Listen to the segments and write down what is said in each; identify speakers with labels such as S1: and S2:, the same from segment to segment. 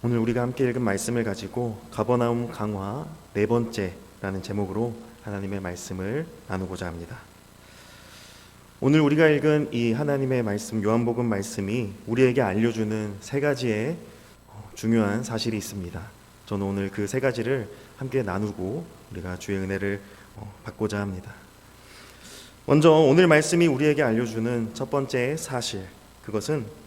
S1: 오늘 우리가 함께 읽은 말씀을 가지고 가버나움 강화 네 번째라는 제목으로 하나님의 말씀을 나누고자 합니다. 오늘 우리가 읽은 이 하나님의 말씀, 요한복음 말씀이 우리에게 알려주는 세 가지의 중요한 사실이 있습니다. 저는 오늘 그 세 가지를 함께 나누고 우리가 주의 은혜를 받고자 합니다. 먼저 오늘 말씀이 우리에게 알려주는 첫 번째 사실, 그것은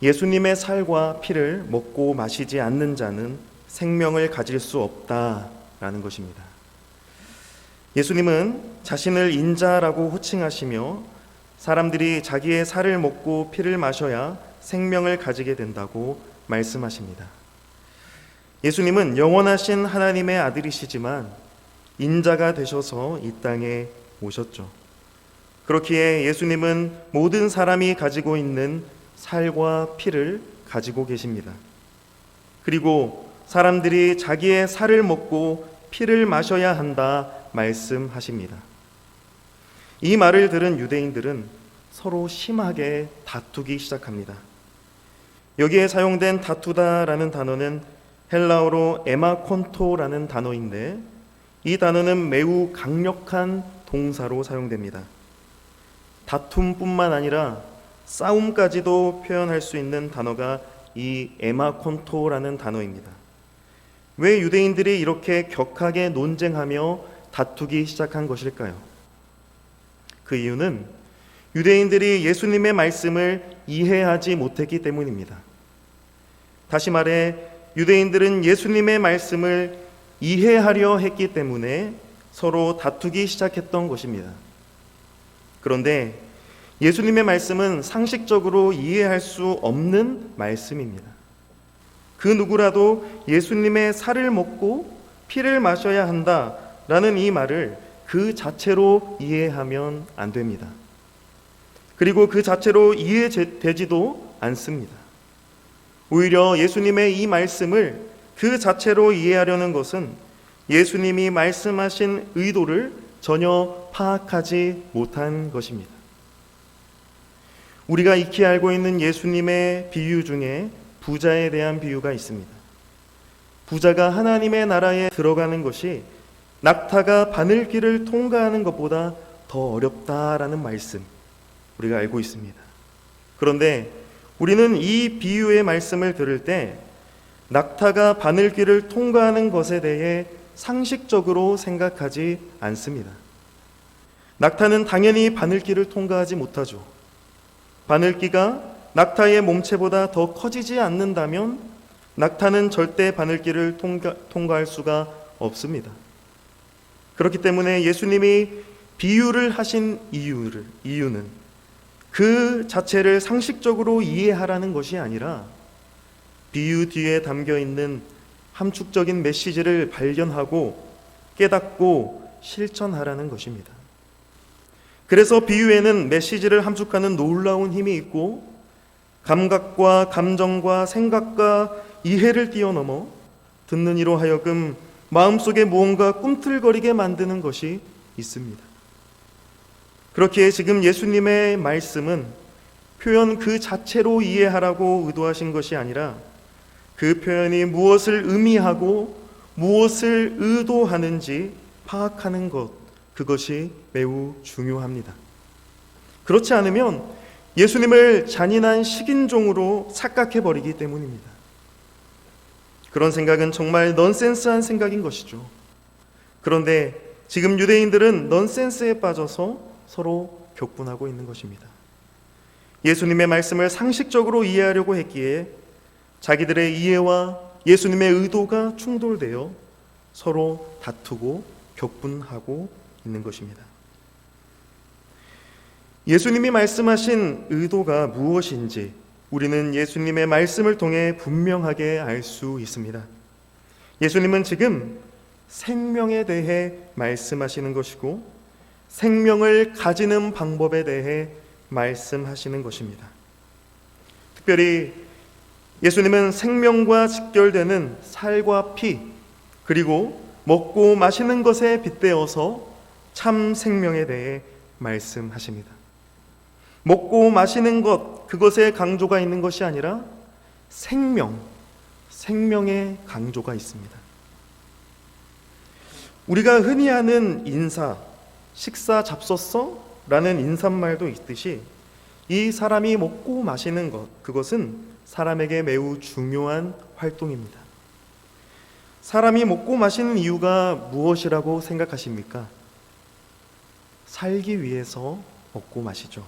S1: 예수님의 살과 피를 먹고 마시지 않는 자는 생명을 가질 수 없다라는 것입니다. 예수님은 자신을 인자라고 호칭하시며 사람들이 자기의 살을 먹고 피를 마셔야 생명을 가지게 된다고 말씀하십니다. 예수님은 영원하신 하나님의 아들이시지만 인자가 되셔서 이 땅에 오셨죠. 그렇기에 예수님은 모든 사람이 가지고 있는 살과 피를 가지고 계십니다. 그리고 사람들이 자기의 살을 먹고 피를 마셔야 한다 말씀하십니다. 이 말을 들은 유대인들은 서로 심하게 다투기 시작합니다. 여기에 사용된 다투다라는 단어는 헬라어로 에마콘토라는 단어인데, 이 단어는 매우 강력한 동사로 사용됩니다. 다툼뿐만 아니라 싸움까지도 표현할 수 있는 단어가 이 에마콘토라는 단어입니다. 왜 유대인들이 이렇게 격하게 논쟁하며 다투기 시작한 것일까요? 그 이유는 유대인들이 예수님의 말씀을 이해하지 못했기 때문입니다. 다시 말해 유대인들은 예수님의 말씀을 이해하려 했기 때문에 서로 다투기 시작했던 것입니다. 그런데 예수님의 말씀은 상식적으로 이해할 수 없는 말씀입니다. 그 누구라도 예수님의 살을 먹고 피를 마셔야 한다라는 이 말을 그 자체로 이해하면 안 됩니다. 그리고 그 자체로 이해되지도 않습니다. 오히려 예수님의 이 말씀을 그 자체로 이해하려는 것은 예수님이 말씀하신 의도를 전혀 파악하지 못한 것입니다. 우리가 익히 알고 있는 예수님의 비유 중에 부자에 대한 비유가 있습니다. 부자가 하나님의 나라에 들어가는 것이 낙타가 바늘길을 통과하는 것보다 더 어렵다라는 말씀, 우리가 알고 있습니다. 그런데 우리는 이 비유의 말씀을 들을 때 낙타가 바늘길을 통과하는 것에 대해 상식적으로 생각하지 않습니다. 낙타는 당연히 바늘길을 통과하지 못하죠. 바늘기가 낙타의 몸체보다 더 커지지 않는다면 낙타는 절대 바늘길을 통과할 수가 없습니다. 그렇기 때문에 예수님이 비유를 하신 이유는 그 자체를 상식적으로 이해하라는 것이 아니라 비유 뒤에 담겨있는 함축적인 메시지를 발견하고 깨닫고 실천하라는 것입니다. 그래서 비유에는 메시지를 함축하는 놀라운 힘이 있고 감각과 감정과 생각과 이해를 뛰어넘어 듣는 이로 하여금 마음속에 무언가 꿈틀거리게 만드는 것이 있습니다. 그렇기에 지금 예수님의 말씀은 표현 그 자체로 이해하라고 의도하신 것이 아니라 그 표현이 무엇을 의미하고 무엇을 의도하는지 파악하는 것, 그것이 매우 중요합니다. 그렇지 않으면 예수님을 잔인한 식인종으로 착각해버리기 때문입니다. 그런 생각은 정말 넌센스한 생각인 것이죠. 그런데 지금 유대인들은 넌센스에 빠져서 서로 격분하고 있는 것입니다. 예수님의 말씀을 상식적으로 이해하려고 했기에 자기들의 이해와 예수님의 의도가 충돌되어 서로 다투고 격분하고 있는 것입니다. 예수님이 말씀하신 의도가 무엇인지 우리는 예수님의 말씀을 통해 분명하게 알 수 있습니다. 예수님은 지금 생명에 대해 말씀하시는 것이고 생명을 가지는 방법에 대해 말씀하시는 것입니다. 특별히 예수님은 생명과 직결되는 살과 피, 그리고 먹고 마시는 것에 빗대어서 참 생명에 대해 말씀하십니다. 먹고 마시는 것, 그것에 강조가 있는 것이 아니라 생명, 생명의 강조가 있습니다. 우리가 흔히 하는 인사, 식사 잡섰어? 라는 인사말도 있듯이 이 사람이 먹고 마시는 것, 그것은 사람에게 매우 중요한 활동입니다. 사람이 먹고 마시는 이유가 무엇이라고 생각하십니까? 살기 위해서 먹고 마시죠.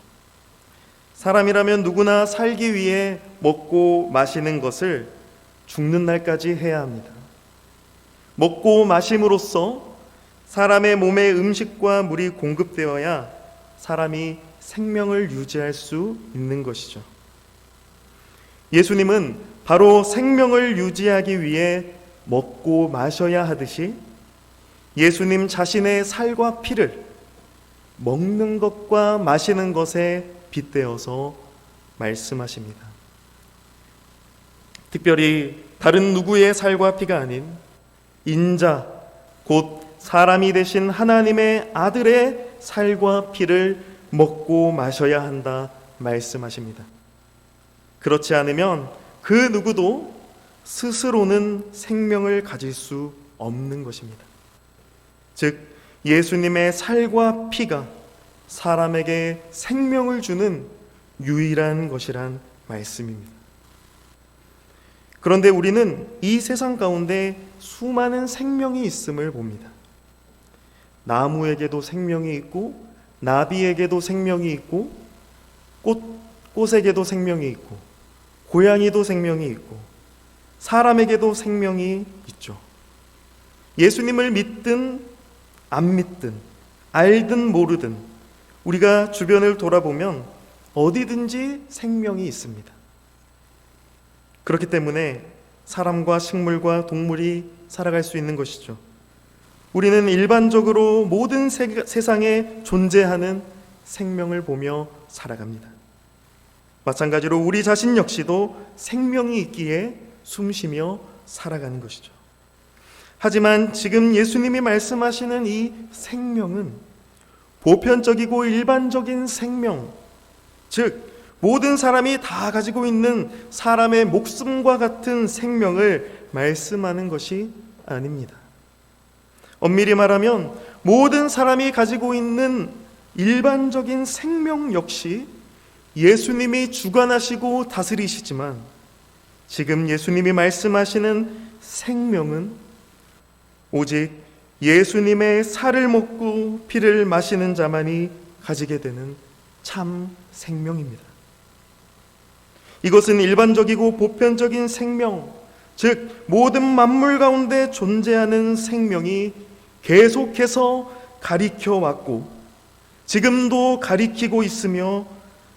S1: 사람이라면 누구나 살기 위해 먹고 마시는 것을 죽는 날까지 해야 합니다. 먹고 마심으로써 사람의 몸에 음식과 물이 공급되어야 사람이 생명을 유지할 수 있는 것이죠. 예수님은 바로 생명을 유지하기 위해 먹고 마셔야 하듯이 예수님 자신의 살과 피를 먹는 것과 마시는 것에 빗대어서 말씀하십니다. 특별히 다른 누구의 살과 피가 아닌 인자, 곧 사람이 되신 하나님의 아들의 살과 피를 먹고 마셔야 한다 말씀하십니다. 그렇지 않으면 그 누구도 스스로는 생명을 가질 수 없는 것입니다. 즉 예수님의 살과 피가 사람에게 생명을 주는 유일한 것이란 말씀입니다. 그런데 우리는 이 세상 가운데 수많은 생명이 있음을 봅니다. 나무에게도 생명이 있고 나비에게도 생명이 있고 꽃에게도 생명이 있고 고양이도 생명이 있고 사람에게도 생명이 있죠. 예수님을 믿든 안 믿든 알든 모르든 우리가 주변을 돌아보면 어디든지 생명이 있습니다. 그렇기 때문에 사람과 식물과 동물이 살아갈 수 있는 것이죠. 우리는 일반적으로 모든 세상에 존재하는 생명을 보며 살아갑니다. 마찬가지로 우리 자신 역시도 생명이 있기에 숨쉬며 살아가는 것이죠. 하지만 지금 예수님이 말씀하시는 이 생명은 보편적이고 일반적인 생명, 즉 모든 사람이 다 가지고 있는 사람의 목숨과 같은 생명을 말씀하는 것이 아닙니다. 엄밀히 말하면 모든 사람이 가지고 있는 일반적인 생명 역시 예수님이 주관하시고 다스리시지만 지금 예수님이 말씀하시는 생명은 오직 예수님의 살을 먹고 피를 마시는 자만이 가지게 되는 참 생명입니다. 이것은 일반적이고 보편적인 생명, 즉 모든 만물 가운데 존재하는 생명이 계속해서 가리켜 왔고 지금도 가리키고 있으며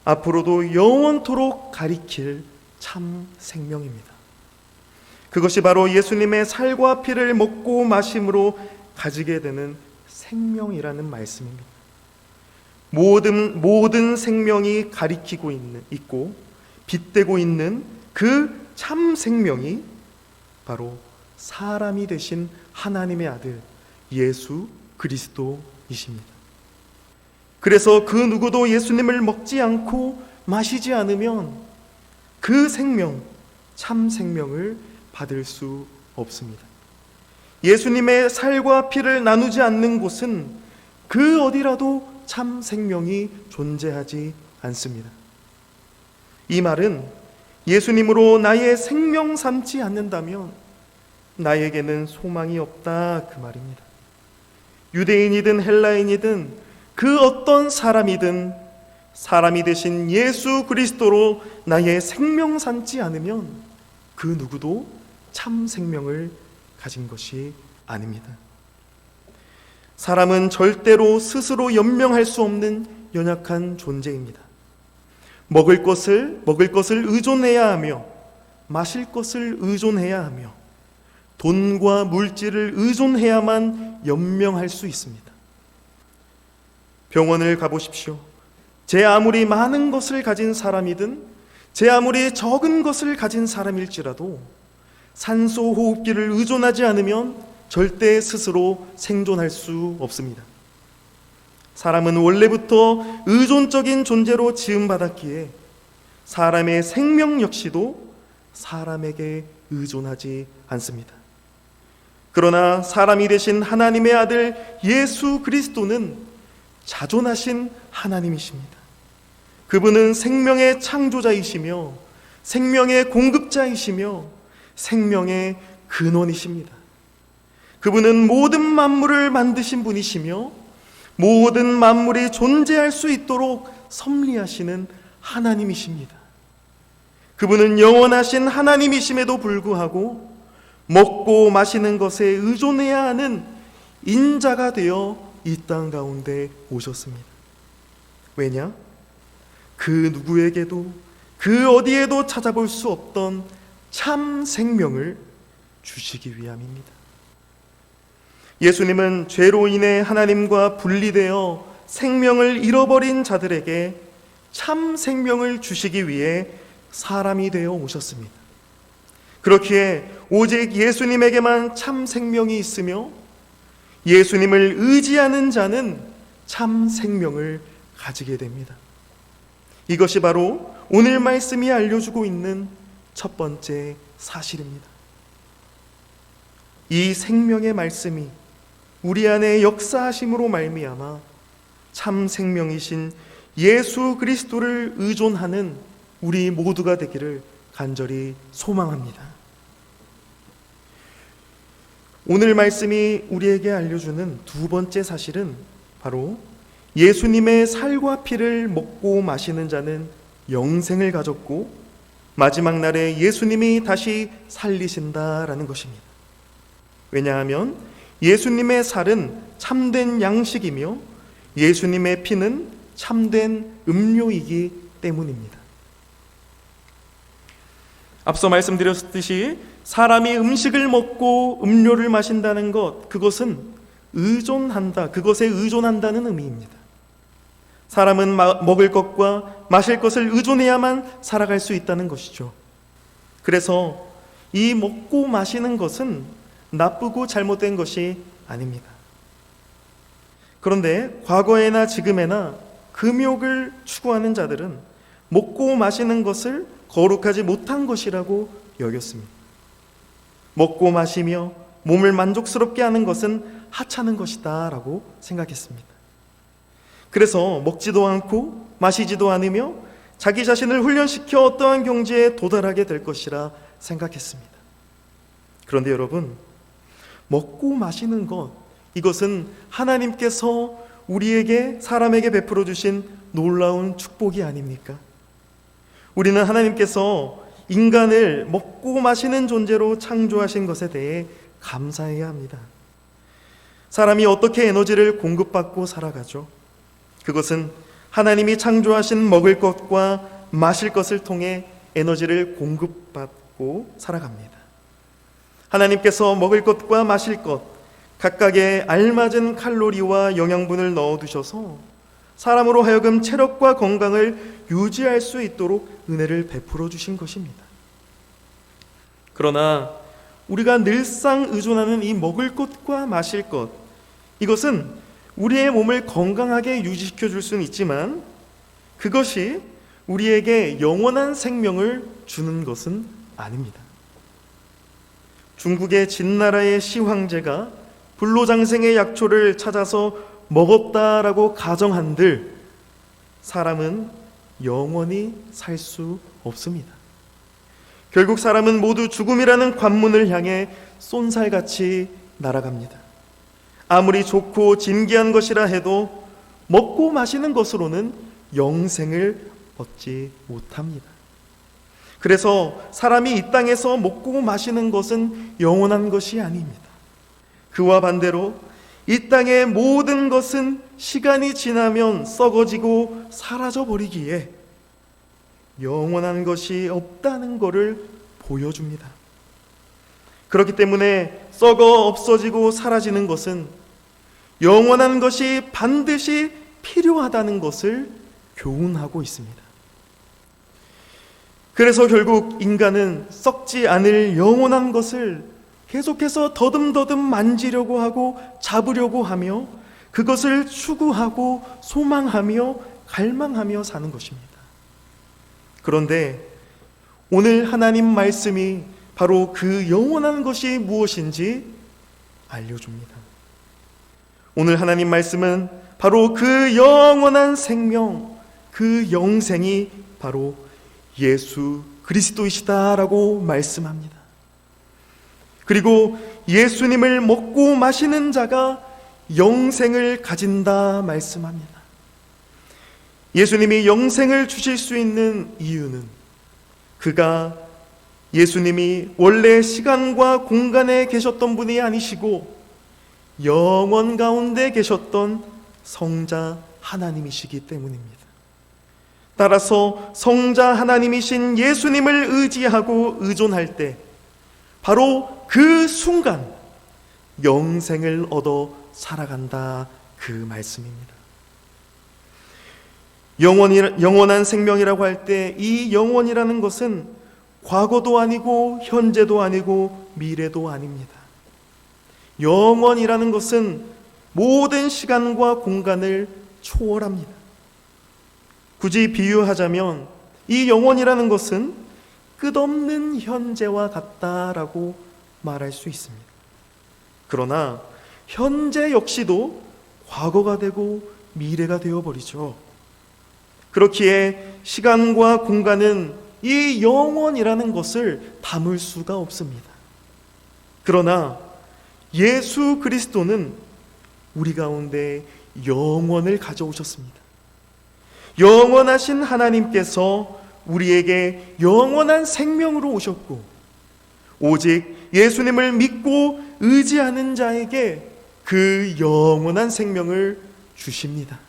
S1: 앞으로도 영원토록 가리킬 참 생명입니다. 그것이 바로 예수님의 살과 피를 먹고 마심으로 가지게 되는 생명이라는 말씀입니다. 모든 생명이 가리키고 있고 빗대고 있는 그 참 생명이 바로 사람이 되신 하나님의 아들 예수 그리스도이십니다. 그래서 그 누구도 예수님을 먹지 않고 마시지 않으면 그 생명, 참 생명을 받을 수 없습니다. 예수님의 살과 피를 나누지 않는 곳은 그 어디라도 참 생명이 존재하지 않습니다. 이 말은 예수님으로 나의 생명 삼지 않는다면 나에게는 소망이 없다 그 말입니다. 유대인이든 헬라인이든 그 어떤 사람이든 사람이 되신 예수 그리스도로 나의 생명 삼지 않으면 그 누구도 참 생명을 가진 것이 아닙니다. 사람은 절대로 스스로 연명할 수 없는 연약한 존재입니다. 먹을 것을 의존해야 하며 마실 것을 의존해야 하며 돈과 물질을 의존해야만 연명할 수 있습니다. 병원을 가보십시오. 제 아무리 많은 것을 가진 사람이든 제 아무리 적은 것을 가진 사람일지라도 산소 호흡기를 의존하지 않으면 절대 스스로 생존할 수 없습니다. 사람은 원래부터 의존적인 존재로 지음받았기에 사람의 생명 역시도 사람에게 의존하지 않습니다. 그러나 사람이 되신 하나님의 아들 예수 그리스도는 자존하신 하나님이십니다. 그분은 생명의 창조자이시며 생명의 공급자이시며 생명의 근원이십니다. 그분은 모든 만물을 만드신 분이시며 모든 만물이 존재할 수 있도록 섭리하시는 하나님이십니다. 그분은 영원하신 하나님이심에도 불구하고 먹고 마시는 것에 의존해야 하는 인자가 되어 이 땅 가운데 오셨습니다. 왜냐? 그 누구에게도 그 어디에도 찾아볼 수 없던 참 생명을 주시기 위함입니다. 예수님은 죄로 인해 하나님과 분리되어 생명을 잃어버린 자들에게 참 생명을 주시기 위해 사람이 되어 오셨습니다. 그렇기에 오직 예수님에게만 참 생명이 있으며 예수님을 의지하는 자는 참 생명을 가지게 됩니다. 이것이 바로 오늘 말씀이 알려주고 있는 첫 번째 사실입니다. 이 생명의 말씀이 우리 안에 역사하심으로 말미암아 참 생명이신 예수 그리스도를 의존하는 우리 모두가 되기를 간절히 소망합니다. 오늘 말씀이 우리에게 알려주는 두 번째 사실은 바로 예수님의 살과 피를 먹고 마시는 자는 영생을 가졌고 마지막 날에 예수님이 다시 살리신다라는 것입니다. 왜냐하면 예수님의 살은 참된 양식이며 예수님의 피는 참된 음료이기 때문입니다. 앞서 말씀드렸듯이 사람이 음식을 먹고 음료를 마신다는 것, 그것은 의존한다, 그것에 의존한다는 의미입니다. 사람은 먹을 것과 마실 것을 의존해야만 살아갈 수 있다는 것이죠. 그래서 이 먹고 마시는 것은 나쁘고 잘못된 것이 아닙니다. 그런데 과거에나 지금에나 금욕을 추구하는 자들은 먹고 마시는 것을 거룩하지 못한 것이라고 여겼습니다. 먹고 마시며 몸을 만족스럽게 하는 것은 하찮은 것이다 라고 생각했습니다. 그래서 먹지도 않고 마시지도 않으며 자기 자신을 훈련시켜 어떠한 경지에 도달하게 될 것이라 생각했습니다. 그런데 여러분, 먹고 마시는 것, 이것은 하나님께서 우리에게, 사람에게 베풀어 주신 놀라운 축복이 아닙니까? 우리는 하나님께서 인간을 먹고 마시는 존재로 창조하신 것에 대해 감사해야 합니다. 사람이 어떻게 에너지를 공급받고 살아가죠? 그것은 하나님이 창조하신 먹을 것과 마실 것을 통해 에너지를 공급받고 살아갑니다. 하나님께서 먹을 것과 마실 것 각각의 알맞은 칼로리와 영양분을 넣어두셔서 사람으로 하여금 체력과 건강을 유지할 수 있도록 은혜를 베풀어 주신 것입니다. 그러나 우리가 늘상 의존하는 이 먹을 것과 마실 것, 이것은 우리의 몸을 건강하게 유지시켜 줄 수는 있지만 그것이 우리에게 영원한 생명을 주는 것은 아닙니다. 중국의 진나라의 시황제가 불로장생의 약초를 찾아서 먹었다라고 가정한들 사람은 영원히 살 수 없습니다. 결국 사람은 모두 죽음이라는 관문을 향해 쏜살같이 날아갑니다. 아무리 좋고 진귀한 것이라 해도 먹고 마시는 것으로는 영생을 얻지 못합니다. 그래서 사람이 이 땅에서 먹고 마시는 것은 영원한 것이 아닙니다. 그와 반대로 이 땅의 모든 것은 시간이 지나면 썩어지고 사라져버리기에 영원한 것이 없다는 것을 보여줍니다. 그렇기 때문에 썩어 없어지고 사라지는 것은 영원한 것이 반드시 필요하다는 것을 교훈하고 있습니다. 그래서 결국 인간은 썩지 않을 영원한 것을 계속해서 더듬더듬 만지려고 하고 잡으려고 하며 그것을 추구하고 소망하며 갈망하며 사는 것입니다. 그런데 오늘 하나님 말씀이 바로 그 영원한 것이 무엇인지 알려줍니다. 오늘 하나님 말씀은 바로 그 영원한 생명, 그 영생이 바로 예수 그리스도이시다라고 말씀합니다. 그리고 예수님을 먹고 마시는 자가 영생을 가진다 말씀합니다. 예수님이 영생을 주실 수 있는 이유는 그가 예수님이 원래 시간과 공간에 계셨던 분이 아니시고 영원 가운데 계셨던 성자 하나님이시기 때문입니다. 따라서 성자 하나님이신 예수님을 의지하고 의존할 때 바로 그 순간 영생을 얻어 살아간다, 그 말씀입니다. 영원한 생명이라고 할 때 이 영원이라는 것은 과거도 아니고 현재도 아니고 미래도 아닙니다. 영원이라는 것은 모든 시간과 공간을 초월합니다. 굳이 비유하자면 이 영원이라는 것은 끝없는 현재와 같다라고 말할 수 있습니다. 그러나 현재 역시도 과거가 되고 미래가 되어버리죠. 그렇기에 시간과 공간은 이 영원이라는 것을 담을 수가 없습니다. 그러나 예수 그리스도는 우리 가운데 영원을 가져오셨습니다. 영원하신 하나님께서 우리에게 영원한 생명으로 오셨고, 오직 예수님을 믿고 의지하는 자에게 그 영원한 생명을 주십니다.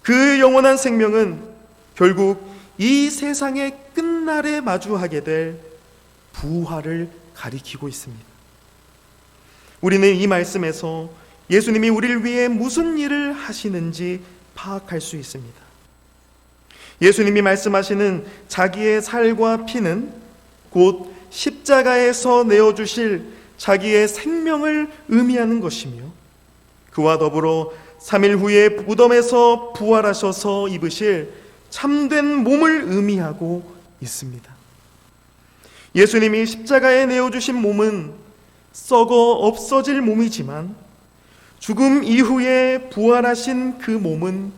S1: 그 영원한 생명은 결국 이 세상의 끝날에 마주하게 될 부활을 가리키고 있습니다. 우리는 이 말씀에서 예수님이 우리를 위해 무슨 일을 하시는지 파악할 수 있습니다. 예수님이 말씀하시는 자기의 살과 피는 곧 십자가에서 내어주실 자기의 생명을 의미하는 것이며, 그와 더불어 3일 후에 무덤에서 부활하셔서 입으실 참된 몸을 의미하고 있습니다. 예수님이 십자가에 내어주신 몸은 썩어 없어질 몸이지만 죽음 이후에 부활하신 그 몸은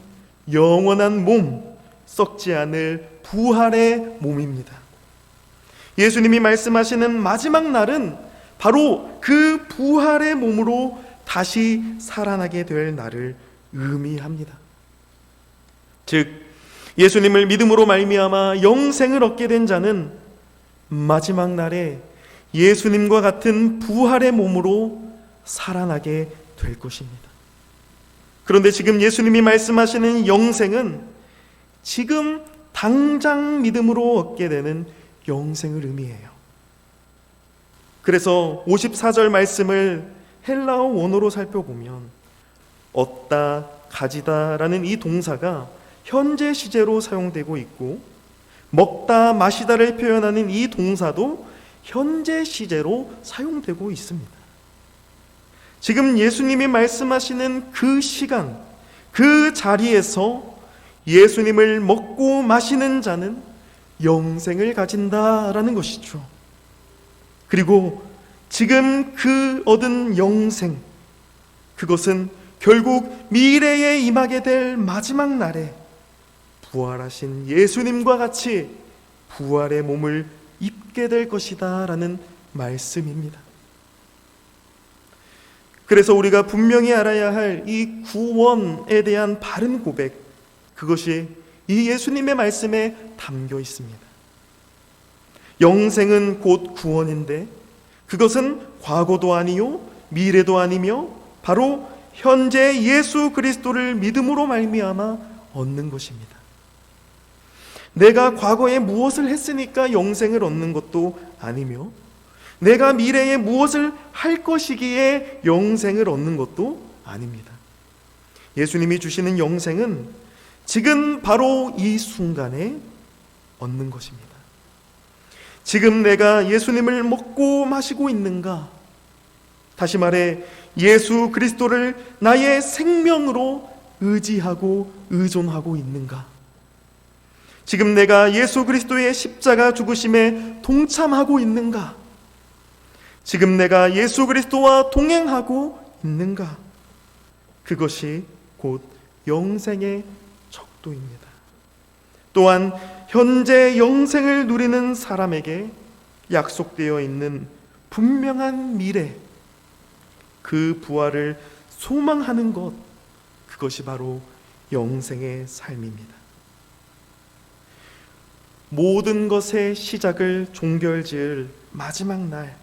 S1: 영원한 몸, 썩지 않을 부활의 몸입니다. 예수님이 말씀하시는 마지막 날은 바로 그 부활의 몸으로 다시 살아나게 될 날을 의미합니다. 즉 예수님을 믿음으로 말미암아 영생을 얻게 된 자는 마지막 날에 예수님과 같은 부활의 몸으로 살아나게 될 것입니다. 그런데 지금 예수님이 말씀하시는 영생은 지금 당장 믿음으로 얻게 되는 영생을 의미해요. 그래서 54절 말씀을 헬라어 원어로 살펴보면 얻다, 가지다라는 이 동사가 현재 시제로 사용되고 있고, 먹다, 마시다를 표현하는 이 동사도 현재 시제로 사용되고 있습니다. 지금 예수님이 말씀하시는 그 시간, 그 자리에서 예수님을 먹고 마시는 자는 영생을 가진다라는 것이죠. 그리고 지금 그 얻은 영생, 그것은 결국 미래에 임하게 될 마지막 날에 부활하신 예수님과 같이 부활의 몸을 입게 될 것이다 라는 말씀입니다. 그래서 우리가 분명히 알아야 할 이 구원에 대한 바른 고백, 그것이 이 예수님의 말씀에 담겨 있습니다. 영생은 곧 구원인데 그것은 과거도 아니요 미래도 아니며 바로 현재 예수 그리스도를 믿음으로 말미암아 얻는 것입니다. 내가 과거에 무엇을 했으니까 영생을 얻는 것도 아니며 내가 미래에 무엇을 할 것이기에 영생을 얻는 것도 아닙니다. 예수님이 주시는 영생은 지금 바로 이 순간에 얻는 것입니다. 지금 내가 예수님을 먹고 마시고 있는가? 다시 말해 예수 그리스도를 나의 생명으로 의지하고 의존하고 있는가? 지금 내가 예수 그리스도의 십자가 죽으심에 동참하고 있는가? 지금 내가 예수 그리스도와 동행하고 있는가? 그것이 곧 영생의 척도입니다. 또한 현재 영생을 누리는 사람에게 약속되어 있는 분명한 미래, 그 부활을 소망하는 것, 그것이 바로 영생의 삶입니다. 모든 것의 시작을 종결지을 마지막 날,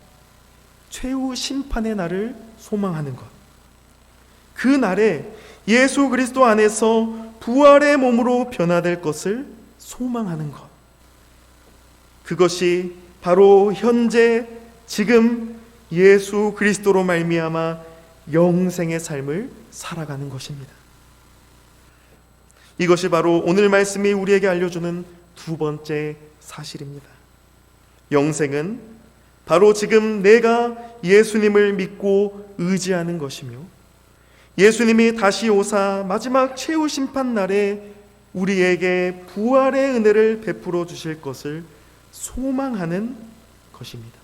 S1: 최후 심판의 날을 소망하는 것, 그 날에 예수 그리스도 안에서 부활의 몸으로 변화될 것을 소망하는 것, 그것이 바로 현재 지금 예수 그리스도로 말미암아 영생의 삶을 살아가는 것입니다. 이것이 바로 오늘 말씀이 우리에게 알려주는 두 번째 사실입니다. 영생은 바로 지금 내가 예수님을 믿고 의지하는 것이며, 예수님이 다시 오사 마지막 최후 심판 날에 우리에게 부활의 은혜를 베풀어 주실 것을 소망하는 것입니다.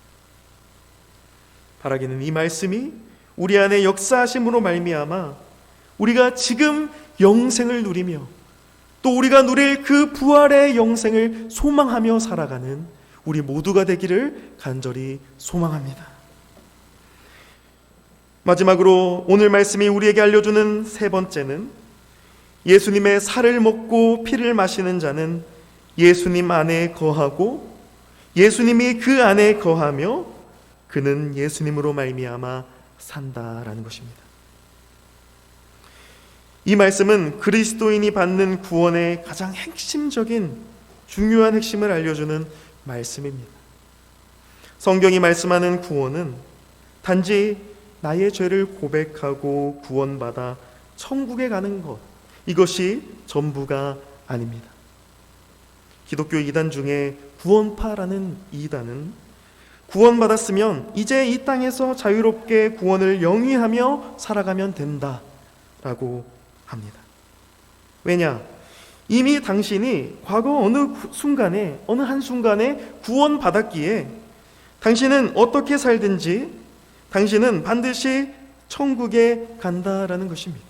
S1: 바라기는 이 말씀이 우리 안에 역사하심으로 말미암아 우리가 지금 영생을 누리며 또 우리가 누릴 그 부활의 영생을 소망하며 살아가는 우리 모두가 되기를 간절히 소망합니다. 마지막으로 오늘 말씀이 우리에게 알려주는 세 번째는, 예수님의 살을 먹고 피를 마시는 자는 예수님 안에 거하고 예수님이 그 안에 거하며 그는 예수님으로 말미암아 산다라는 것입니다. 이 말씀은 그리스도인이 받는 구원의 가장 핵심적인 중요한 핵심을 알려주는 말씀입니다. 성경이 말씀하는 구원은 단지 나의 죄를 고백하고 구원받아 천국에 가는 것, 이것이 전부가 아닙니다. 기독교 이단 중에 구원파라는 이단은 구원받았으면 이제 이 땅에서 자유롭게 구원을 영위하며 살아가면 된다라고 합니다. 왜냐? 이미 당신이 과거 어느 순간에, 어느 한순간에 구원받았기에 당신은 어떻게 살든지 당신은 반드시 천국에 간다라는 것입니다.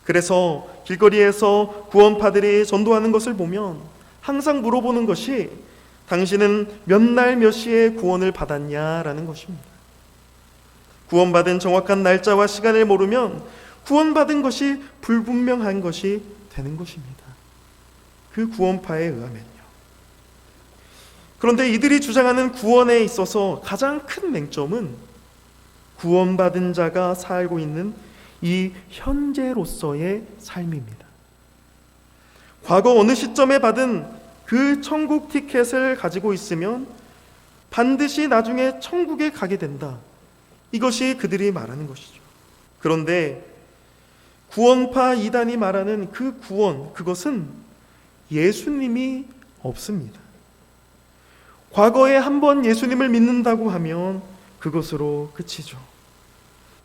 S1: 그래서 길거리에서 구원파들이 전도하는 것을 보면 항상 물어보는 것이 당신은 몇 날 몇 시에 구원을 받았냐라는 것입니다. 구원받은 정확한 날짜와 시간을 모르면 구원받은 것이 불분명한 것이 되는 것입니다. 그 구원파에 의하면요. 그런데 이들이 주장하는 구원에 있어서 가장 큰 맹점은 구원받은 자가 살고 있는 이 현재로서의 삶입니다. 과거 어느 시점에 받은 그 천국 티켓을 가지고 있으면 반드시 나중에 천국에 가게 된다. 이것이 그들이 말하는 것이죠. 그런데 구원파 이단이 말하는 그 구원, 그것은 예수님이 없습니다. 과거에 한번 예수님을 믿는다고 하면 그것으로 끝이죠.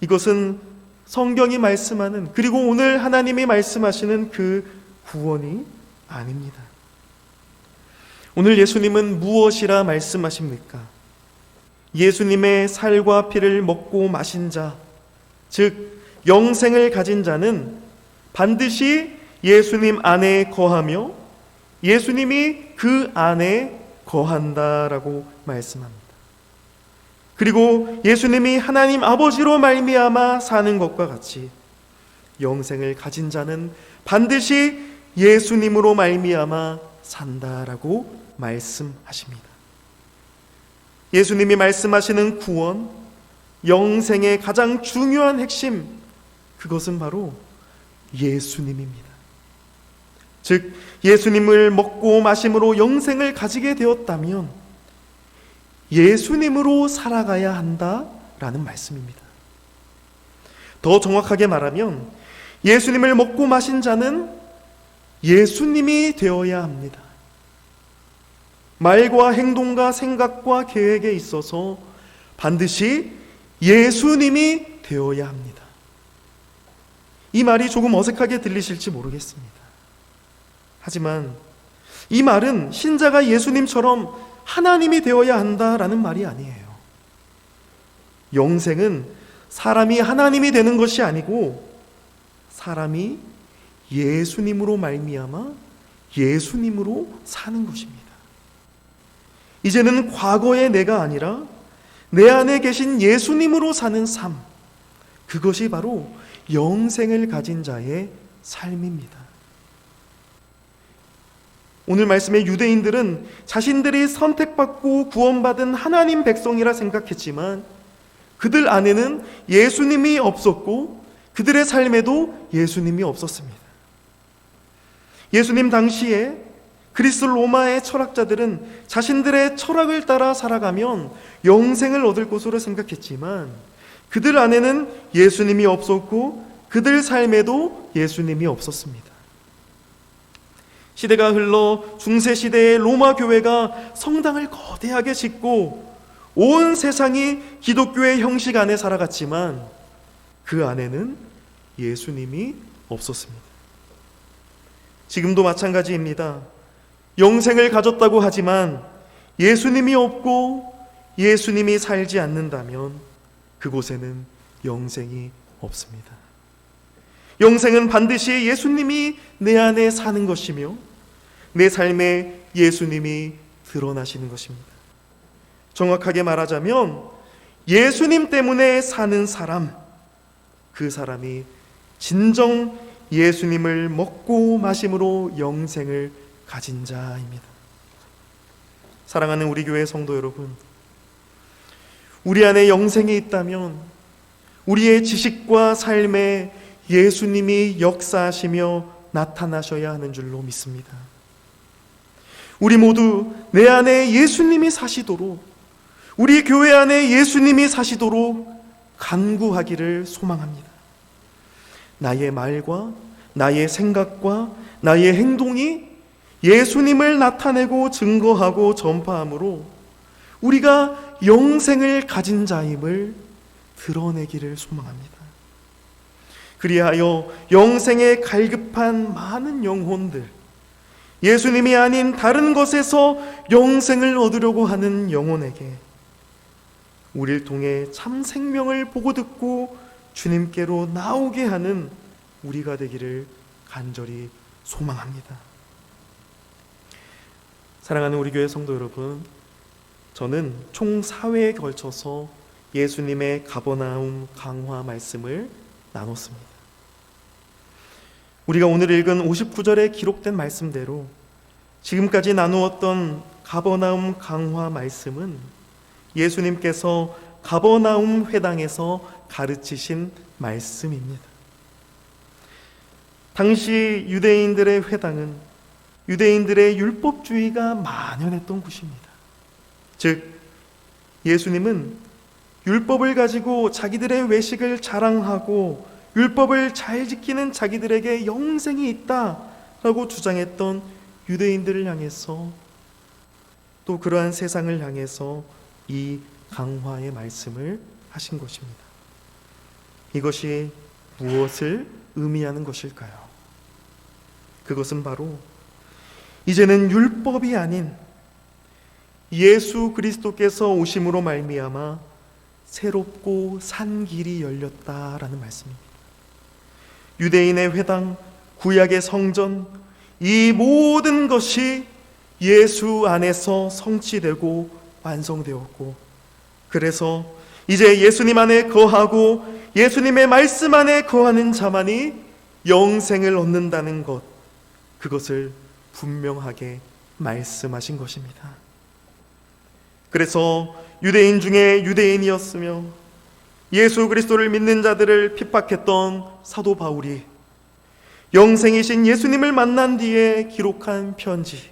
S1: 이것은 성경이 말씀하는, 그리고 오늘 하나님이 말씀하시는 그 구원이 아닙니다. 오늘 예수님은 무엇이라 말씀하십니까? 예수님의 살과 피를 먹고 마신 자, 즉 영생을 가진 자는 반드시 예수님 안에 거하며 예수님이 그 안에 거한다라고 말씀합니다. 그리고 예수님이 하나님 아버지로 말미암아 사는 것과 같이 영생을 가진 자는 반드시 예수님으로 말미암아 산다라고 말씀하십니다. 예수님이 말씀하시는 구원, 영생의 가장 중요한 핵심, 그것은 바로 예수님입니다. 즉 예수님을 먹고 마심으로 영생을 가지게 되었다면 예수님으로 살아가야 한다라는 말씀입니다. 더 정확하게 말하면 예수님을 먹고 마신 자는 예수님이 되어야 합니다. 말과 행동과 생각과 계획에 있어서 반드시 예수님이 되어야 합니다. 이 말이 조금 어색하게 들리실지 모르겠습니다. 하지만
S2: 이 말은 신자가 예수님처럼 하나님이 되어야 한다라는 말이 아니에요. 영생은 사람이 하나님이 되는 것이 아니고 사람이 예수님으로 말미암아 예수님으로 사는 것입니다. 이제는 과거의 내가 아니라 내 안에 계신 예수님으로 사는 삶, 그것이 바로 영생을 가진 자의 삶입니다. 오늘 말씀의 유대인들은 자신들이 선택받고 구원받은 하나님 백성이라 생각했지만 그들 안에는 예수님이 없었고 그들의 삶에도 예수님이 없었습니다. 예수님 당시에 그리스 로마의 철학자들은 자신들의 철학을 따라 살아가면 영생을 얻을 것으로 생각했지만 그들 안에는 예수님이 없었고 그들 삶에도 예수님이 없었습니다. 시대가 흘러 중세시대의 로마 교회가 성당을 거대하게 짓고 온 세상이 기독교의 형식 안에 살아갔지만 그 안에는 예수님이 없었습니다. 지금도 마찬가지입니다. 영생을 가졌다고 하지만 예수님이 없고 예수님이 살지 않는다면 그곳에는 영생이 없습니다. 영생은 반드시 예수님이 내 안에 사는 것이며 내 삶에 예수님이 드러나시는 것입니다. 정확하게 말하자면 예수님 때문에 사는 사람, 그 사람이 진정 예수님을 먹고 마심으로 영생을 가진 자입니다. 사랑하는 우리 교회 성도 여러분, 우리 안에 영생이 있다면 우리의 지식과 삶에 예수님이 역사하시며 나타나셔야 하는 줄로 믿습니다. 우리 모두 내 안에 예수님이 사시도록, 우리 교회 안에 예수님이 사시도록 간구하기를 소망합니다. 나의 말과 나의 생각과 나의 행동이 예수님을 나타내고 증거하고 전파함으로 우리가 영생을 가진 자임을 드러내기를 소망합니다. 그리하여 영생에 갈급한 많은 영혼들, 예수님이 아닌 다른 것에서 영생을 얻으려고 하는 영혼에게 우리를 통해 참 생명을 보고 듣고 주님께로 나오게 하는 우리가 되기를 간절히 소망합니다. 사랑하는 우리 교회 성도 여러분, 저는 총 4회에 걸쳐서 예수님의 가버나움 강화 말씀을 나눴습니다. 우리가 오늘 읽은 59절에 기록된 말씀대로 지금까지 나누었던 가버나움 강화 말씀은 예수님께서 가버나움 회당에서 가르치신 말씀입니다. 당시 유대인들의 회당은 유대인들의 율법주의가 만연했던 곳입니다. 즉, 예수님은 율법을 가지고 자기들의 외식을 자랑하고 율법을 잘 지키는 자기들에게 영생이 있다라고 주장했던 유대인들을 향해서, 또 그러한 세상을 향해서 이 강화의 말씀을 하신 것입니다. 이것이 무엇을 의미하는 것일까요? 그것은 바로 이제는 율법이 아닌 예수 그리스도께서 오심으로 말미암아 새롭고 산 길이 열렸다라는 말씀입니다. 유대인의 회당, 구약의 성전, 이 모든 것이 예수 안에서 성취되고 완성되었고, 그래서 이제 예수님 안에 거하고 예수님의 말씀 안에 거하는 자만이 영생을 얻는다는 것, 그것을 분명하게 말씀하신 것입니다. 그래서 유대인 중에 유대인이었으며 예수 그리스도를 믿는 자들을 핍박했던 사도 바울이 영생이신 예수님을 만난 뒤에 기록한 편지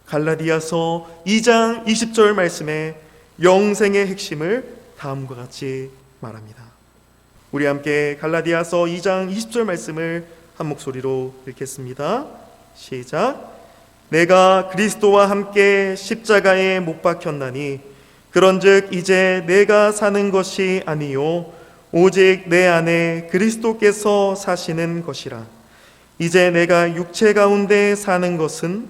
S2: 갈라디아서 2장 20절 말씀에 영생의 핵심을 다음과 같이 말합니다. 우리 함께 갈라디아서 2장 20절 말씀을 한 목소리로 읽겠습니다. 시작. 내가 그리스도와 함께 십자가에 못 박혔나니 그런즉 이제 내가 사는 것이 아니요 오직 내 안에 그리스도께서 사시는 것이라. 이제 내가 육체 가운데 사는 것은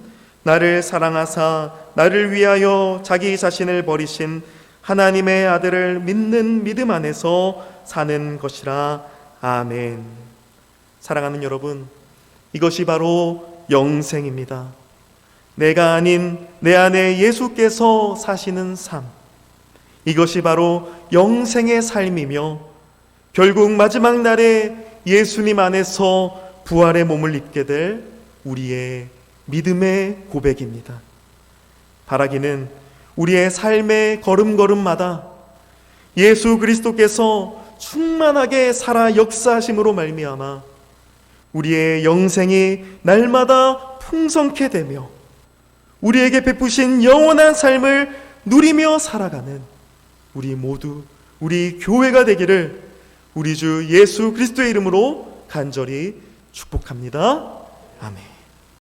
S2: 나를 사랑하사 나를 위하여 자기 자신을 버리신 하나님의 아들을 믿는 믿음 안에서 사는 것이라. 아멘. 사랑하는 여러분, 이것이 바로 영생입니다. 내가 아닌 내 안에 예수께서 사시는 삶, 이것이 바로 영생의 삶이며 결국 마지막 날에 예수님 안에서 부활의 몸을 입게 될 우리의 믿음의 고백입니다. 바라기는 우리의 삶의 걸음걸음마다 예수 그리스도께서 충만하게 살아 역사하심으로 말미암아 우리의 영생이 날마다 풍성케 되며 우리에게 베푸신 영원한 삶을 누리며 살아가는 우리 모두, 우리 교회가 되기를 우리 주 예수 그리스도의 이름으로 간절히 축복합니다. 아멘.